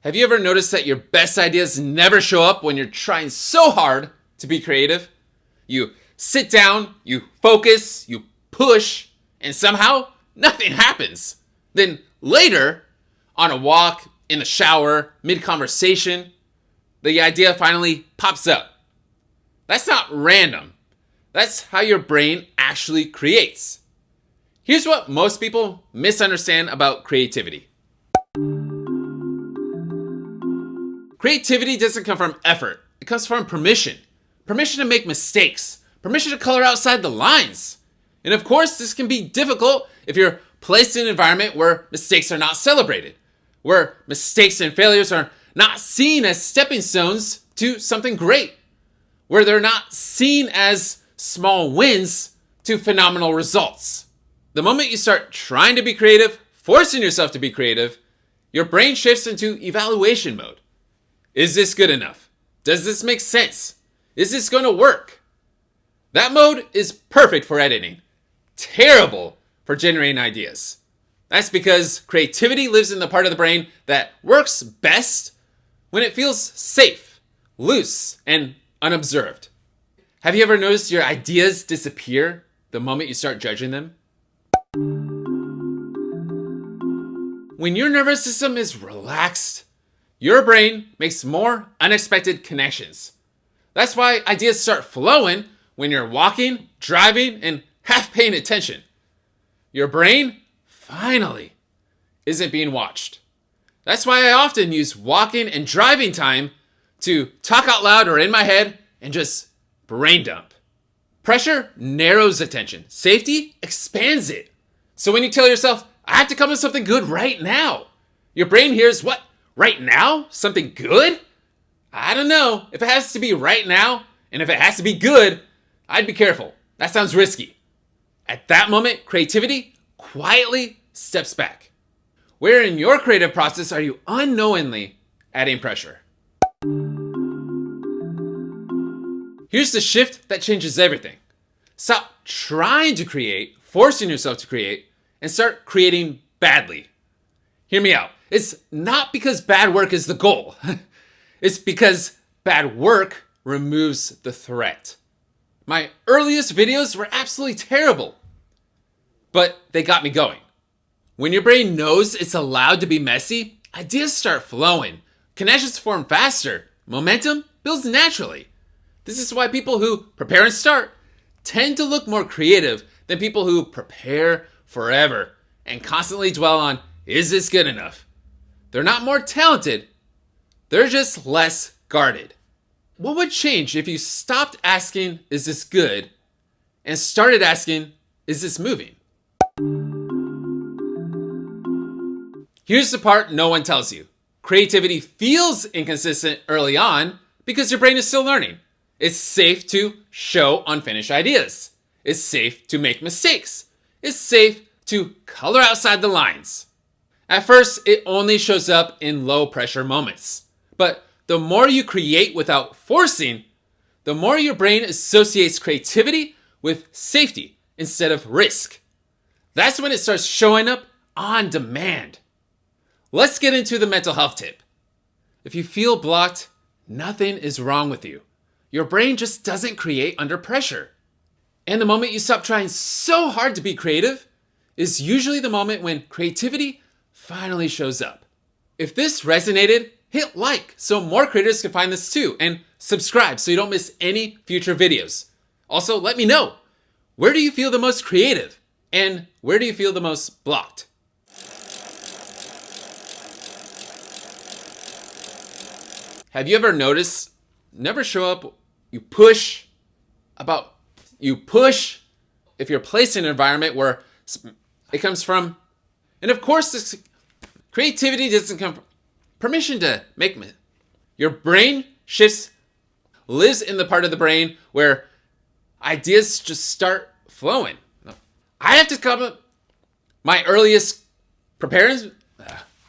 Have you ever noticed that your best ideas never show up when you're trying so hard to be creative? You sit down, you focus, you push, and somehow nothing happens. Then later, on a walk, in the shower, mid-conversation, the idea finally pops up. That's not random. That's how your brain actually creates. Here's what most people misunderstand about creativity. Creativity doesn't come from effort. It comes from permission. Permission to make mistakes. Permission to color outside the lines. And of course, this can be difficult if you're placed in an environment where mistakes are not celebrated, where mistakes and failures are not seen as stepping stones to something great, where they're not seen as small wins to phenomenal results. The moment you start trying to be creative, forcing yourself to be creative, your brain shifts into evaluation mode. Is this good enough? Does this make sense? Is this going to work? That mode is perfect for editing. Terrible for generating ideas. That's because creativity lives in the part of the brain that works best when it feels safe, loose, and unobserved. Have you ever noticed your ideas disappear the moment you start judging them? When your nervous system is relaxed, your brain makes more unexpected connections. That's why ideas start flowing when you're walking, driving, and half paying attention. Your brain, finally, isn't being watched. That's why I often use walking and driving time to talk out loud or in my head and just brain dump. Pressure narrows attention. Safety expands it. So when you tell yourself, I have to come up with something good right now, your brain hears, what? Right now? Something good? I don't know. If it has to be right now, and if it has to be good, I'd be careful. That sounds risky. At that moment, creativity quietly steps back. Where in your creative process are you unknowingly adding pressure? Here's the shift that changes everything. Stop trying to create, forcing yourself to create, and start creating badly. Hear me out. It's not because bad work is the goal. It's because bad work removes the threat. My earliest videos were absolutely terrible, but they got me going. When your brain knows it's allowed to be messy, ideas start flowing. Connections form faster. Momentum builds naturally. This is why people who prepare and start tend to look more creative than people who prepare forever and constantly dwell on, is this good enough? They're not more talented. They're just less guarded. What would change if you stopped asking, is this good? And started asking, is this moving? Here's the part no one tells you. Creativity feels inconsistent early on because your brain is still learning. It's safe to show unfinished ideas. It's safe to make mistakes. It's safe to color outside the lines. At first, it only shows up in low pressure moments. But the more you create without forcing, the more your brain associates creativity with safety instead of risk. That's when it starts showing up on demand. Let's get into the mental health tip. If you feel blocked, nothing is wrong with you. Your brain just doesn't create under pressure. And the moment you stop trying so hard to be creative is usually the moment when creativity finally shows up. If this resonated, hit like so more creators can find this too, and subscribe so you don't miss any future videos. Also, let me know, where do you feel the most creative and where do you feel the most blocked? Have you ever noticed, never show up, you push, if you're placed in an environment where it comes from, and of course, this creativity doesn't come from permission to make. Your brain lives in the part of the brain where ideas just start flowing. I have to come up, my earliest preparing,